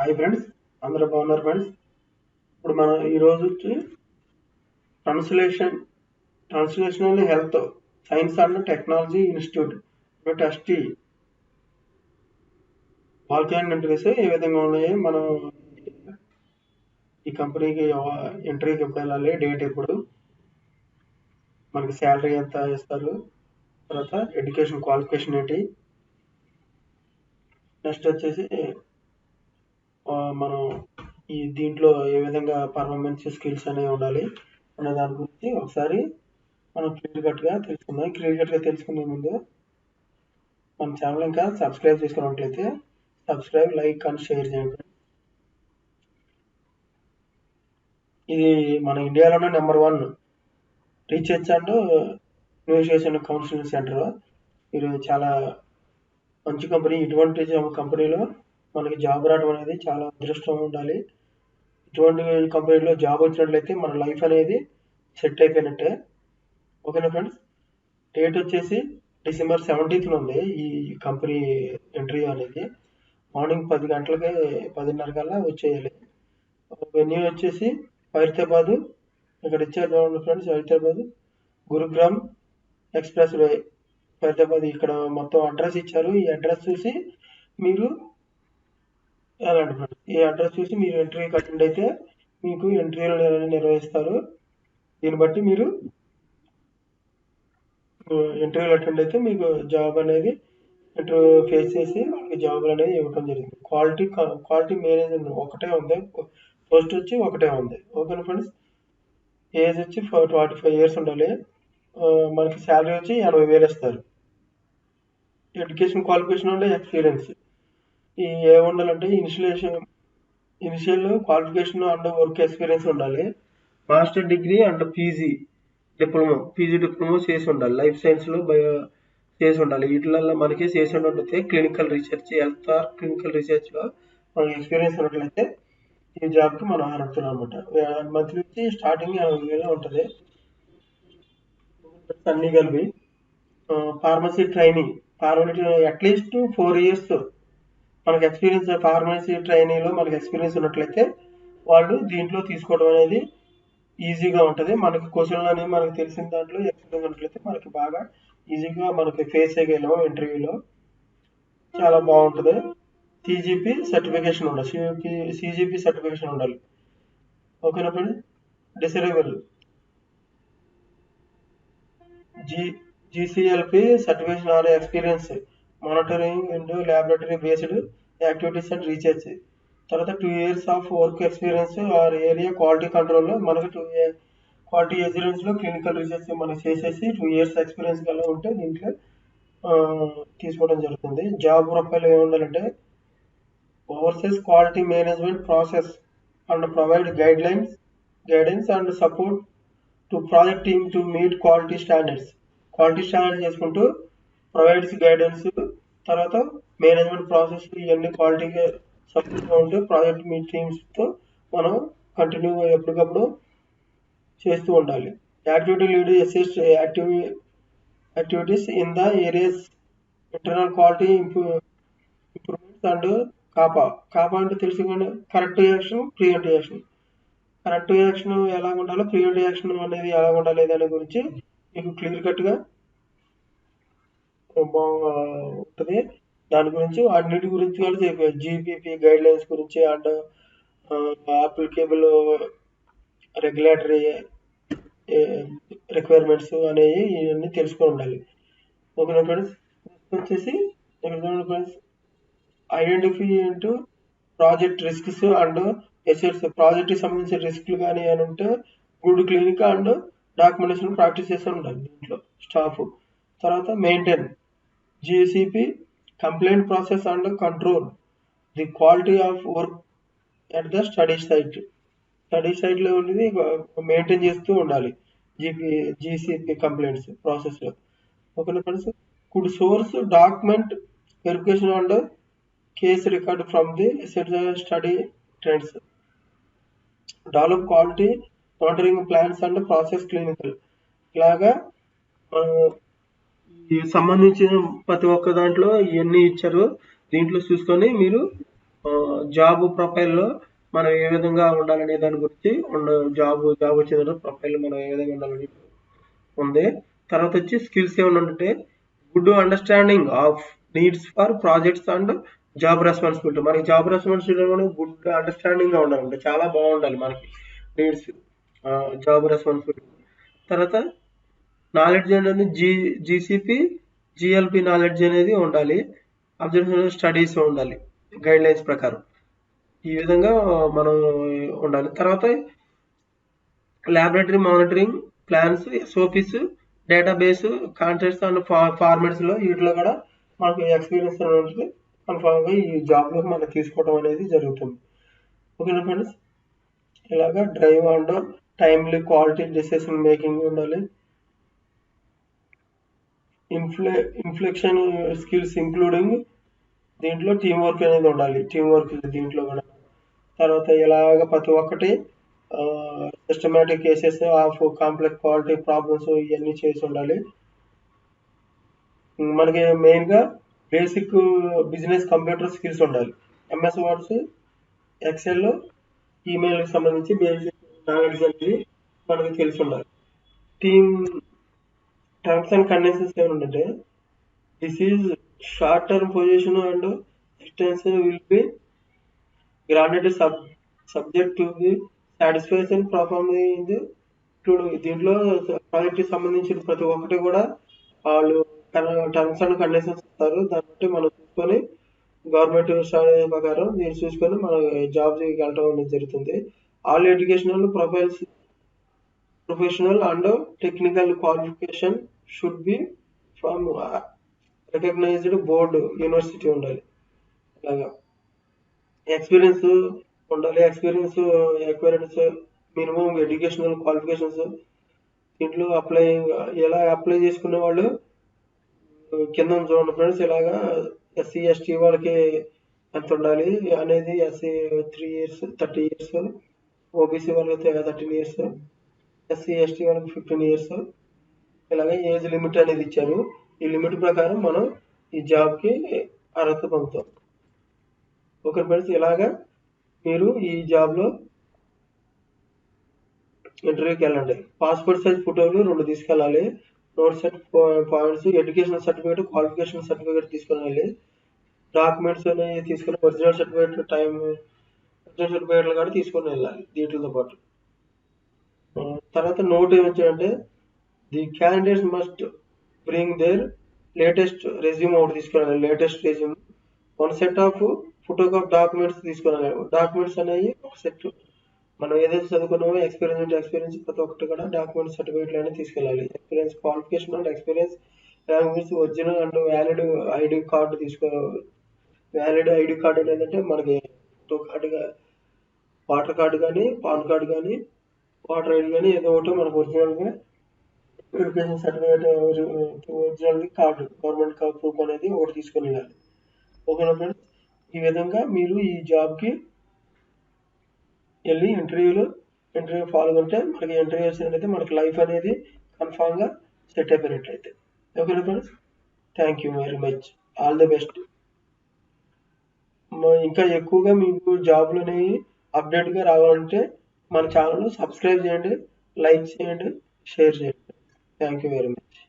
Hi friends, అందరూ బాగున్నారు friends. ఇప్పుడు మనం ఈరోజు translational health science and technology institute ఎస్టీ వాల్కాన్ ఇంటర్వ్యూస్ ఏ విధంగా ఉన్నాయి, మనం ఈ కంపెనీకి ఇంటర్వ్యూకి ఎప్పుడు వెళ్ళాలి, డేట్ ఎప్పుడు, మనకి శాలరీ ఎంత ఇస్తారు, తర్వాత ఎడ్యుకేషన్ క్వాలిఫికేషన్ ఏంటి, నెక్స్ట్ వచ్చేసి మనం ఈ దీంట్లో ఏ విధంగా పర్ఫార్మెన్స్ స్కిల్స్ అనేవి ఉండాలి అనే దాని గురించి ఒకసారి మనం క్లియర్ కట్గా తెలుసుకుందాం. క్లియర్ కట్గా తెలుసుకునే ముందు మన ఛానల్ ఇంకా సబ్స్క్రైబ్ చేసుకున్నట్లయితే సబ్స్క్రైబ్, లైక్ అండ్ షేర్ చేయండి. ఇది మన ఇండియాలోనే number 1 research and investigation counselling centre. ఇది చాలా మంచి కంపెనీ. ఇటువంటి కంపెనీలో మనకి జాబ్ రావడం అనేది చాలా అదృష్టం ఉండాలి. ఇటువంటి కంపెనీలో జాబ్ వచ్చినట్లయితే మన లైఫ్ అనేది సెట్ అయిపోయినట్టే. ఓకేనా ఫ్రెండ్స్, డేట్ వచ్చేసి December 17th ఉంది ఈ కంపెనీ ఇంటర్వ్యూ అనేది. మార్నింగ్ 10 గంటలకి 10:30 కల్లా వచ్చేయాలి. వెన్యూ వచ్చేసి హైదరాబాద్, ఇక్కడ ఇచ్చారు చూడండి friends, Hyderabad Gurugram express way Hyderabad. ఇక్కడ మొత్తం అడ్రస్ ఇచ్చారు. ఈ అడ్రస్ చూసి మీరు వెళ్ళండి ఫ్రెండ్స్. ఈ అడ్రస్ చూసి మీరు ఇంటర్వ్యూకి అటెండ్ అయితే మీకు ఇంటర్వ్యూలు నిర్వహిస్తారు. దీన్ని బట్టి మీరు ఇంటర్వ్యూలు అటెండ్ అయితే మీకు జాబ్ అనేది ఇంటర్వ్యూ ఫేస్ చేసి వాళ్ళకి జాబ్ అనేది ఇవ్వడం జరిగింది. క్వాలిటీ మేనేజ్మెంట్ ఒకటే ఉంది, పోస్ట్ వచ్చి ఒకటే ఉంది. ఓకేనా ఫ్రెండ్స్, ఏజ్ వచ్చి 45 years ఉండాలి. మనకి శాలరీ వచ్చి 80,000 ఇస్తారు. ఎడ్యుకేషన్ క్వాలిఫికేషన్ అంటే ఎక్స్పీరియన్స్ ఈ ఏ ఉండాలంటే initial qualification and work experience ఉండాలి. Master degree and PG diploma చేసి ఉండాలి. లైఫ్ సైన్స్లో చేసి ఉండాలి. వీటిలలో మనకి చేసి ఉన్నట్లయితే clinical research, health or clinical రీసెర్చ్లో మనకి ఎక్స్పీరియన్స్ ఉన్నట్లయితే ఈ జాబ్కి మనం అర్హులు అనమాట. మంత్లీ వచ్చి స్టార్టింగ్ 80,000 ఉంటుంది. అన్నీ కలిపి ఫార్మసీ ట్రైనింగ్, అట్లీస్ట్ 4 years మనకి ఎక్స్పీరియన్స్, ఫార్మసీ ట్రైనింగ్లో మనకి ఎక్స్పీరియన్స్ ఉన్నట్లయితే వాళ్ళు దీంట్లో తీసుకోవడం అనేది ఈజీగా ఉంటుంది. మనకి క్వశ్చన్లు అనేవి మనకు తెలిసిన దాంట్లో ఎక్స్పీరియన్స్ ఉన్నట్లయితే మనకి బాగా ఈజీగా మనకి ఫేస్ చేయగలం. ఇంటర్వ్యూలో చాలా బాగుంటుంది. సిజిపి సర్టిఫికేషన్ ఉండాలి. సిజిపి సర్టిఫికేషన్ ఉండాలి. ఓకేనా friends, desirable GCLP certification or experience monitoring and laboratory based activities and research. తర్వాత 2 years of work experience or area quality కంట్రోల్లో మనకి 2 years క్వాలిటీ ఎగ్జిలెన్స్లో క్లినికల్ రీసెర్చ్ మనం చేసేసి 2 years ఎక్స్పీరియన్స్ కల్లా ఉంటే దీంట్లో తీసుకోవడం జరుగుతుంది. జాబ్ ప్రొఫైల్ ఏముండాలంటే overseas quality management process and provide guidance and support to project team to meet quality standards చేసుకుంటూ ప్రొవైడ్స్ గైడెన్స్, తర్వాత మేనేజ్మెంట్ ప్రాసెస్ ఇవన్నీ క్వాలిటీగా సపోర్ట్గా ఉంటూ ప్రాజెక్ట్ మీ టీమ్స్తో మనం కంటిన్యూగా ఎప్పటికప్పుడు చేస్తూ ఉండాలి. Activity lead assist activities in the areas internal quality improvements and CAPA అంటే తెలుసుకోండి. Corrective action, preventive action. Corrective action ఎలా ఉండాలో, ప్రివెంటివ్ యాక్షన్ అనేది ఎలా ఉండాలి దాని గురించి మీకు క్లియర్ కట్గా ఉంటుంది. దాని గురించి అన్నిటి గురించి కూడా చెప్పారు. జీపీపీ గైడ్ లైన్స్ గురించి అండ్ అప్లికేబుల్ రెగ్యులేటరీ రిక్వైర్మెంట్స్ అనేవి ఇవన్నీ తెలుసుకొని ఉండాలి. ఓకేనా ఫ్రెండ్స్, వచ్చేసి ఫ్రెండ్స్ ఐడెంటిఫై అంటూ ప్రాజెక్ట్ రిస్క్స్ అండ్ ఎసెట్స్. ప్రాజెక్ట్కి సంబంధించిన రిస్క్లు కానీ అని ఉంటే good clinic and documentation practice చేస్తూ ఉండాలి దీంట్లో స్టాఫ్. తర్వాత maintain GCP complaint process and control the quality of work at the study సైట్లో ఉండేది మెయింటైన్ చేస్తూ ఉండాలి GCP కంప్లైంట్స్ ప్రాసెస్లో. ఓకేనా friends, could source document verification and case record from the study trends. Develop quality monitoring plans and process clinical. ఇలాగా సంబంధించిన ప్రతి ఒక్క దాంట్లో ఇవన్నీ ఇచ్చారు. దీంట్లో చూసుకొని మీరు జాబ్ ప్రొఫైల్లో మనం ఏ విధంగా ఉండాలనే దాని గురించి జాబ్ వచ్చిన ప్రొఫైల్ మనం ఏ విధంగా ఉండాలని ఉంది. తర్వాత వచ్చి స్కిల్స్ ఏమైనా ఉంటే good understanding of needs for projects and job responsibility. మనకి జాబ్ రెస్పాన్సిబిలిటీ గుడ్ అండర్స్టాండింగ్ గా ఉండాలంటే చాలా బాగుండాలి మనకి నీడ్స్ జాబ్ రెస్పాన్సిబిలిటీ. తర్వాత నాలెడ్జ్ అనేది జీసీపీ జిఎల్పి నాలెడ్జ్ అనేది ఉండాలి. అబ్జర్వేషన్ స్టడీస్ ఉండాలి గైడ్ లైన్స్ ప్రకారం. ఈ విధంగా మనం ఉండాలి. తర్వాత laboratory monitoring plans, SOPs, database, contracts and formats లో వీటిలో కూడా మనకు ఎక్స్పీరియన్స్ అనేది కన్ఫామ్ గా ఈ జాబ్ లో మనం తీసుకోవడం అనేది జరుగుతుంది. ఓకేనా ఫ్రెండ్స్, ఇలాగా drive and timely quality decision making ఉండాలి. ఇన్ఫ్లెక్షన్ స్కిల్స్ ఇంక్లూడింగ్ దీంట్లో టీం వర్క్ అనేది ఉండాలి. టీం వర్క్ దీంట్లో కూడా. తర్వాత ఇలాగ ప్రతి ఒక్కటి systematic cases of complex quality problems ఇవన్నీ చేసి ఉండాలి. మనకి మెయిన్ గా బేసిక్ బిజినెస్ కంప్యూటర్ స్కిల్స్ ఉండాలి. ఎంఎస్ వర్డ్స్, ఎక్సెల్, ఈమెయిల్ కి సంబంధించి బేసిక్ నాలెడ్జ్ అనేది మనకి తెలిసి ఉండాలి. టీమ్ టర్మ్స్ అండ్ కండిషన్స్ ఏమంటే this is short term position and extension will be granted subject to the satisfaction performing దీంట్లో ప్రాజెక్ట్ కి సంబంధించిన ప్రతి ఒక్కటి కూడా వాళ్ళు టర్మ్స్ అండ్ కండిషన్స్ ఇస్తారు. దాన్ని బట్టి మనం చూసుకొని గవర్నమెంట్ స్టాండర్డ్ ప్రకారం దీన్ని చూసుకొని మనం జాబ్ వెళ్ళటం అనేది జరుగుతుంది. All educational professional and technical qualification should be from recognised board university ఉండాలి. అలాగా ఎక్స్పీరియన్స్ ఉండాలి. ఎక్స్పీరియన్స్ ఎక్వైరెన్స్ మినిమం ఎడ్యుకేషనల్ క్వాలిఫికేషన్స్ దీంట్లో ఎలా అప్లై చేసుకునే వాళ్ళు కింద చూడండి ఫ్రెండ్స్. ఇలాగా ఎస్సీ ఎస్టీ వాళ్ళకి ఎంత ఉండాలి అనేది ఎస్సీ 3 years 30 years, ఓబీసీ వాళ్ళకి 13 years, ఎస్సీ ఎస్టీ వాళ్ళకి 15 years. ఇలాగే ఏజ్ లిమిట్ అనేది ఇచ్చారు. ఈ లిమిట్ ప్రకారం మనం ఈ జాబ్ కి అర్హత పొందుతాం. ఓకే ఫ్రెండ్స్, ఇలాగా మీరు ఈ జాబ్ లో ఇంటర్వ్యూకి వెళ్ళండి. పాస్పోర్ట్ సైజ్ ఫోటోలు 2 తీసుకెళ్ళాలి. Not set points, education certificate, qualification certificate తీసుకుని వెళ్ళి డాక్యుమెంట్స్ అనేవి తీసుకుని ఒరిజినల్ సర్టిఫికేట్ ఒరిజినల్ సర్టిఫికేట్లు కూడా తీసుకొని వెళ్ళాలి వీటితో పాటు. తర్వాత నోట్ ఏమొచ్చాయంటే the candidates must bring their latest resume ఒకటి తీసుకురావాలి. Latest resume, 1 set of photocopy documents తీసుకురావాలి. డాక్యుమెంట్స్ అనేవి ఒక సెట్ మనం ఏదైతే చదువుకున్నామో ఎక్స్పీరియన్స్ ప్రతి ఒక్కటి కూడా డాక్యుమెంట్ సర్టిఫికేట్లు అనేది తీసుకెళ్ళాలి. Experience qualification and experience language original and valid ID card valid ID card అనేది మనకి ఫోటో కార్డుగా వాటర్ కార్డు కానీ పాన్ కార్డు కానీ వాటర్ ఐడి కానీ ఏదో ఒకటి మనకు ఒరిజినల్గా education certificate original card government proof అనేది ఒకటి తీసుకొని వెళ్ళాలి. ఓకేనా ఫ్రెండ్స్, ఈ విధంగా మీరు ఈ జాబ్కి వెళ్ళి ఇంటర్వ్యూ పాల్గొంటే మనకి ఇంటర్వ్యూ వచ్చినట్లయితే మనకి లైఫ్ అనేది కన్ఫామ్గా సెట్ అయిపోయినట్లయితే. ఓకేనా friends, thank you very much, all the best. ఇంకా ఎక్కువగా మీకు జాబ్లు అనేవి అప్డేట్గా రావాలంటే మన ఛానల్ సబ్స్క్రైబ్ చేయండి, లైక్ చేయండి, షేర్ చేయండి. Thank you very much.